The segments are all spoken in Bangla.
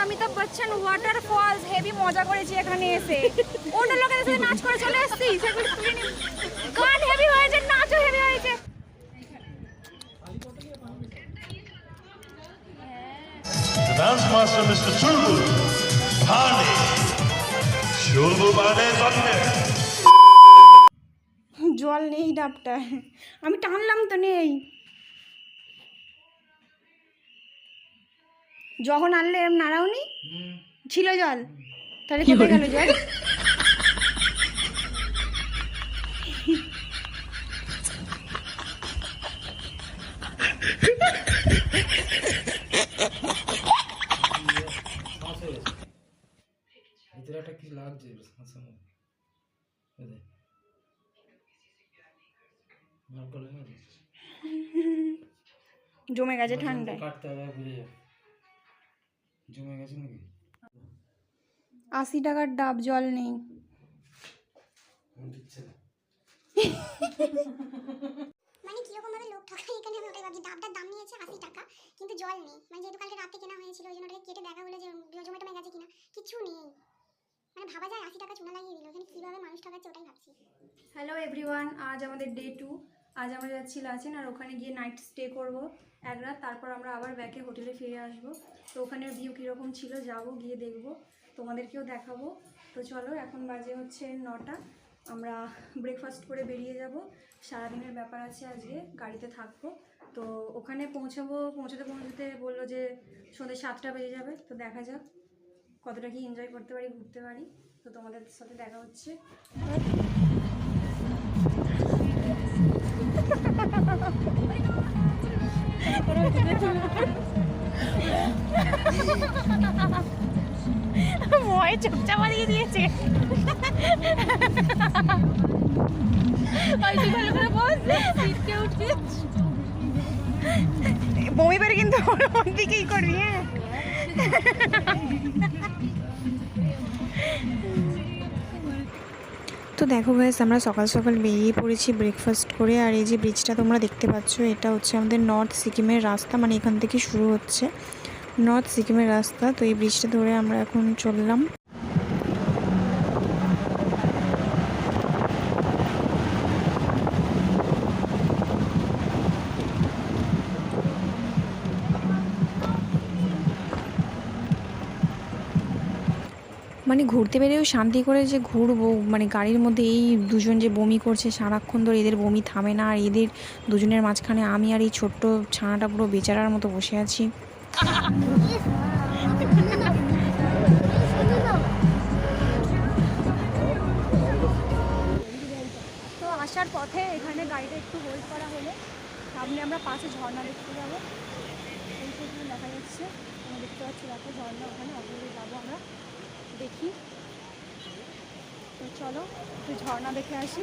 অমিতাভ বচ্চন ওয়াটারফলস হেভি মজা করেছি এখানে এসে। অন্য লোকেদের সাথে নাচ করে চলে এসেছি, সেগুলো তুলিনি। গান হেভি হয়েছে, নাচও হেভি হয়েছে। The dance master, Mr. Chulbul Bhane. Chulbul Bhane is on there. জল নেই ডাবটায়, আমি টানলাম তো নেই। যখন আনলে এরম নাড়াওনি ছিল জল, তাহলে কোথায় গেল জল? জমে গেছে ঠান্ডায়। 80 টাকার ডাব, জল নেই। মানে কিরকম ভাবে লোক ঠকায় এখানে আমি ওটাই ভাবছি। ডাবটার দাম নিয়েছে 80 টাকা, কিন্তু জল নেই। মানে যেহেতু কালকে রাতে কেনা হয়েছিল ওই জন্য ওটাকে কেটে দেখা হলো যে জমে টমে গেছে কিনা, কিছু নেই। মানে ভাবা যায় 80 টাকা চুনা লাগিয়ে দিল, এখানে কিভাবে মানুষ ঠকাচ্ছে ওটাই ভাবছি। হ্যালো এভরিওয়ান, আজ আমাদের ডে 2। আজ আমরা যাচ্ছি লাচেন, আর ওখানে গিয়ে নাইট স্টে করব এক রাত। তারপর আমরা আবার ব্যাকে হোটেলে ফিরে আসব। তো ওখানের ভিউ কীরকম ছিল যাব, গিয়ে দেখব, তোমাদেরকেও দেখাবো। তো চলো, এখন বাজে হচ্ছে 9টা। আমরা ব্রেকফাস্ট করে বেরিয়ে যাব। সারাদিনের ব্যাপার আছে, আজকে গাড়িতে থাকবো। তো ওখানে পৌঁছতে বললো যে সন্ধ্যে 7টা বেজে যাবে। তো দেখা যাক কতটা কি এনজয় করতে পারি, ঘুরতে পারি। তো তোমাদের সাথে দেখা হচ্ছে। ময় চুপচাপ দিয়ে দিয়েছে। বমি পেরে কিন্তু ওর দিকেই করবি। হ্যাঁ, তো দেখো গাইস, আমরা সকাল সকাল বেরিয়ে পড়েছি ব্রেকফাস্ট করে। আর এই যে ব্রিজটা তোমরা দেখতে পাচ্ছ, এটা হচ্ছে আমাদের নর্থ সিকিমের রাস্তা। মানে এখান থেকে শুরু হচ্ছে নর্থ সিকিমের রাস্তা। তো এই ব্রিজটা ধরে আমরা এখন চললাম। মানে ঘুরতে বেরিয়েও শান্তি করে যে ঘুরবো, মানে গাড়ির মধ্যে এই দুজন যে বমি করছে সারাক্ষণ ধরে, এদের বমি থামে না। আর এদের দুজনের মাঝখানে আমি আর এই ছোট্ট ছানাটা পুরো বেচারার মতো বসে আছি। তো আসার পথে এখানে গাড়িটা একটু হোল্ড করা হলো। সামনে আমরা পাশে ঝর্ণা দেখতে যাবো। এই পর্যন্ত দেখা যাচ্ছে, আমরা দেখতে পাচ্ছি দেখো ঝর্ণা, ওখানে অবশ্যই যাবো আমরা, দেখি। তো চলো একটু ঝর্ণা দেখে আসি।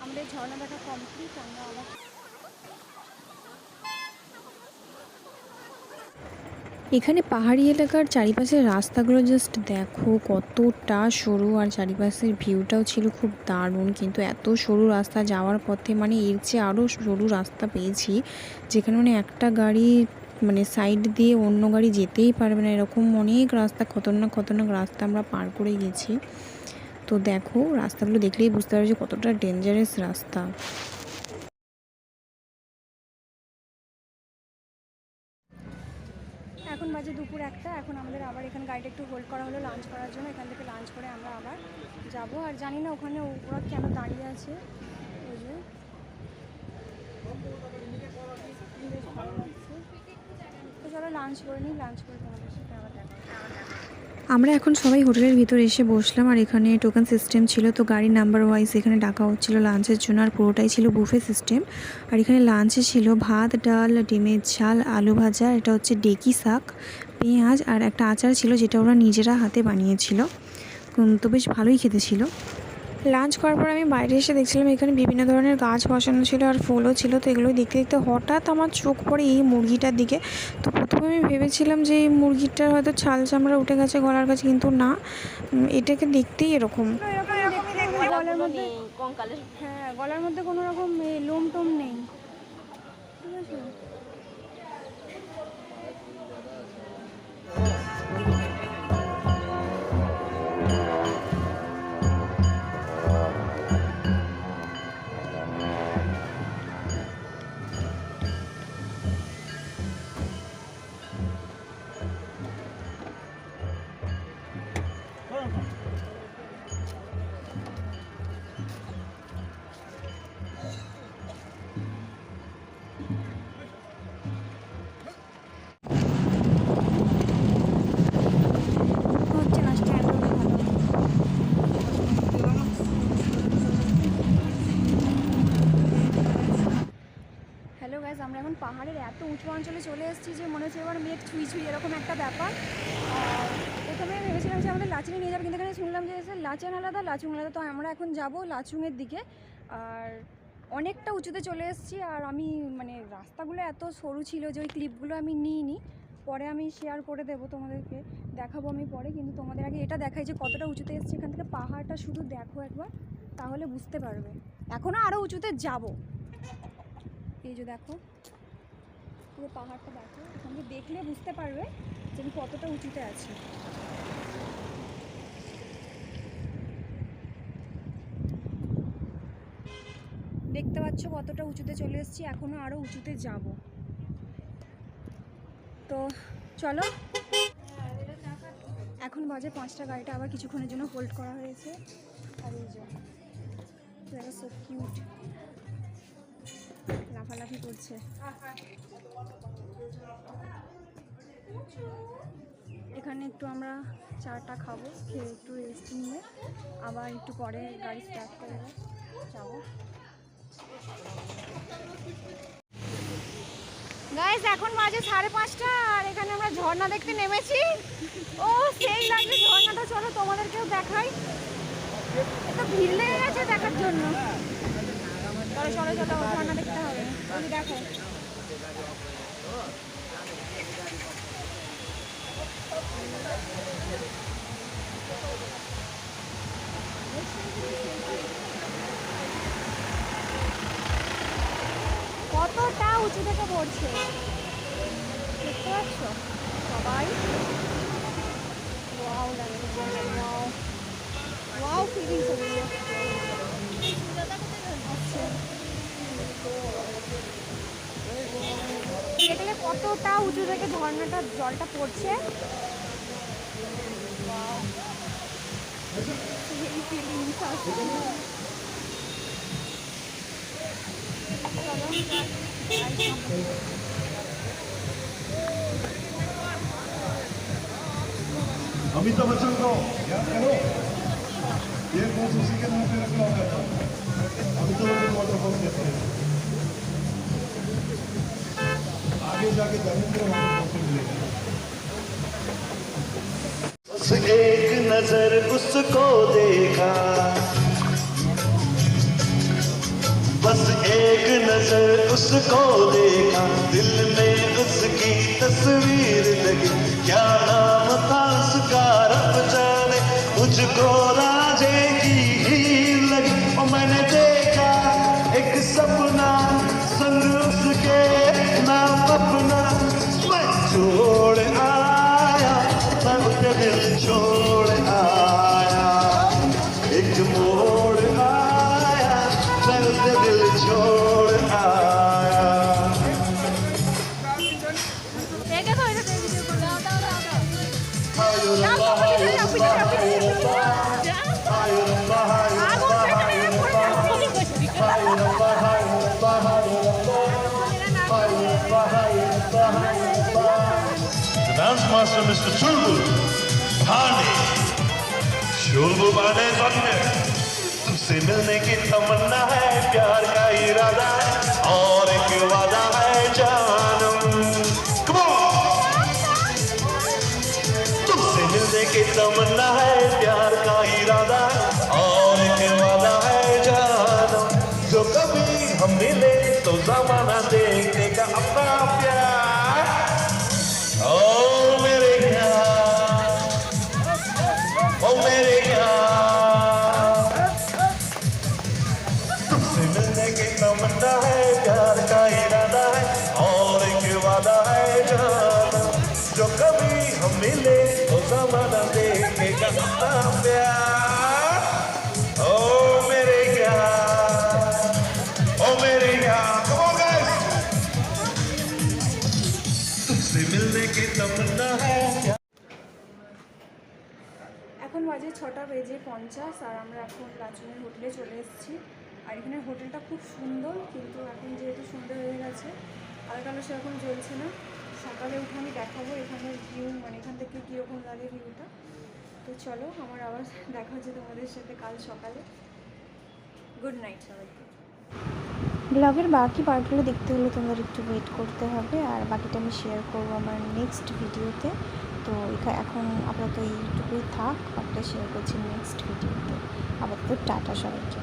আমাদের ঝর্ণা দেখা কমপ্লিট। আমরা আবার এখানে পাহাড়ি এলাকার চারিপাশের রাস্তাগুলো জাস্ট দেখো কতটা সরু, আর চারিপাশের ভিউটাও ছিল খুব দারুণ। কিন্তু এত সরু রাস্তা যাওয়ার পথে, মানে এর চেয়ে আরও সরু রাস্তা পেয়েছি, যেখানে মানে একটা গাড়ি মানে সাইড দিয়ে অন্য গাড়ি যেতেই পারবে না, এরকম অনেক রাস্তা, খতরনাক রাস্তা আমরা পার করে গেছি। তো দেখো রাস্তাগুলো দেখলেই বুঝতে পারবে যে কতটা ডেঞ্জারাস রাস্তা। এখন বাজে দুপুর 1টা। এখন আমাদের আবার এখানে গাড়িটা একটু হোল্ড করা হলো লাঞ্চ করার জন্য। এখান থেকে লাঞ্চ করে আমরা আবার যাব। আর জানি না ওখানে ওরা কেন দাঁড়িয়ে আছে। ওই যে বেশ ভালো লাগছে। তো চলো লাঞ্চ করে নিই, লাঞ্চ করে তোমাদের সাথে আবার দেখা হবে। আমরা এখন সবাই হোটেলের ভিতরে এসে বসলাম। আর এখানে টোকেন সিস্টেম ছিল, তো গাড়ি নাম্বার ওয়াইজ এখানে ডাকা হচ্ছিলো লাঞ্চের জন্য। আর পুরোটাই ছিল বুফে সিস্টেম। আর এখানে লাঞ্চে ছিল ভাত, ডাল, ডিমের ঝাল, আলু ভাজা, এটা হচ্ছে ডেকি শাক, পেঁয়াজ, আর একটা আচার ছিল যেটা ওরা নিজেরা হাতে বানিয়েছিল। তো বেশ ভালোই খেতে ছিল। লাঞ্চ করার পর আমি বাইরে এসে দেখছিলাম এখানে বিভিন্ন ধরনের গাছ বসানো ছিল আর ফুলও ছিল। তো এগুলো দেখতে দেখতে হঠাৎ আমার চোখ পড়ে এই মুরগিটার দিকে। তো প্রথমে আমি ভেবেছিলাম যে এই মুরগিটার হয়তো ছাল চামড়া উঠে গেছে গলার কাছে, কিন্তু না, এটাকে দেখতেই এরকম। গলার মধ্যে হ্যাঁ, গলার মধ্যে কোনো রকম লোম টোম নেই, ঠিক আছে। হচ্ছে না স্ট্যান্ড হ্যালো গাইজ, আমরা এখন পাহাড়ের এত উঁচু অঞ্চলে চলে এসেছি যে মনে হচ্ছে এবার মেঘ ছুঁই ছুঁই এরকম একটা ব্যাপার। প্রথমে ভেবেছিলাম যে আমাদের লাচুঙে নিয়ে যাবো, কিন্তু এখানে শুনলাম যে লাচেন আলাদা লাচুং আলাদা। তো আমরা এখন যাব লাচুংয়ের দিকে। আর অনেকটা উঁচুতে চলে এসেছি। আর আমি মানে রাস্তাগুলো এত সরু ছিল যে ওই ক্লিপগুলো আমি নিইনি, পরে আমি শেয়ার করে দেবো তোমাদেরকে, দেখাবো আমি পরে। কিন্তু তোমাদের আগে এটা দেখাই যে কতটা উঁচুতে এসেছি। এখান থেকে পাহাড়টা শুধু দেখো একবার, তাহলে বুঝতে পারবে। এখনও আরও উঁচুতে যাব। এই যে দেখো পুরো পাহাড়টা দেখো, এখান থেকে দেখলে বুঝতে পারবে যে আমি কতটা উঁচুতে আছি। দেখতে পাচ্ছ কতটা উঁচুতে চলে এসেছি, এখনও আরও উঁচুতে যাব। তো চলো, এখন বাজে 5টা, গাড়িটা আবার কিছুক্ষণের জন্য হোল্ড করা হয়েছে। আর এই যে সো কিউট, লাফালাফি করছে। এখানে একটু আমরা চাটা খাবো, খেয়ে একটু রেস্ট নিয়ে আবার একটু পরে গাড়ি স্টার্ট করে যাবো। গাইস এখন বাজে 5:30 আর এখানে আমরা ঝর্ণা দেখতে নেমেছি। ও সেই লাগছে ঝর্ণাটা, চলো তোমাদেরকেও দেখাই। এত ভিড় লেগে গেছে দেখার জন্য। চলো চলো চলো, ঝর্ণা দেখতে হবে। ওই দেখো কতটা উঁচু থেকে পড়ছে, দেখতে পাচ্ছ সবাই। ওয়াও লাগছে, ওয়াও ওয়াও ফিলিংস এগুলো। আচ্ছা দেখলে কতটা উঁচু থেকে ঝর্ণাটা জলটা পড়ছে। ওয়াও এই ফিলিংস আসছে। अमिताभ बच्चन को याद करो, ये कौन सी उसी के नाम पे रखा होगा था। अमिताभ बच्चन वाटरफॉल कहते हैं। आगे जाके धर्मेंद्र वाटरफॉल मिलेगा। बस एक नजर उसको देखा, बस एक नजर उसको देखा, दिल में उसकी तस्वीर लगी। क्या नाम था उसका रब जाने, मुझको राजे की हीर लगी। और मैंने देखा एक सपना, संग उसके नाम अपना मैं छोड़ आया, मैं उसे दिल छोड़ आया। एक मोड़ आया, मैं उसे दिल छोड़ आया। The dance master, Mr. Chulbul Bhane. Chulbul Bhane Bhane. तुमसे मिलने की तमन्ना है, प्यार का इरादा है, और एक वादा है जानम। Come on! तुमसे मिलने की तमन्ना है, प्यार का इरादा है, और एक वादा जमाना देख देगा अपना प्यार ओ मेरे यार ओ मेरे यार तुमसे मिलने की तमन्ना है प्यार का इरादा है और एक वादा है जाना जो कभी हम मिले तो जमाना देखेगा अपना प्यार ओ मेरे यार ओ मेरे यार come on guys तुमसे मिलने की तमन्ना है এখন বাজে 6:50 আর আমরা এখন লাচুনের হোটেলে চলে এসেছি। আর এখানের হোটেলটা খুব সুন্দর, কিন্তু এখন যেহেতু সন্ধ্যে হয়ে গেছে আলোটা সেরকম জ্বলছে না। সকালে উঠে আমি দেখাবো এখানের ভিউ, মানে এখান থেকে কীরকম লাগে ভিউটা। তো চলো, আমার আবার দেখা হচ্ছে তোমাদের সাথে কাল সকালে। গুড নাইট সবাইকে। ব্লগের বাকি পার্টগুলো দেখতে হলে তোমাদের একটু ওয়েট করতে হবে, আর বাকিটা আমি শেয়ার করবো আমার নেক্সট ভিডিওতে। তো এখন আপাতত এইটুকুই থাক, বাকিটা শেয়ার করছি নেক্সট ভিডিওতে। আপাতত টাটা সবাইকে।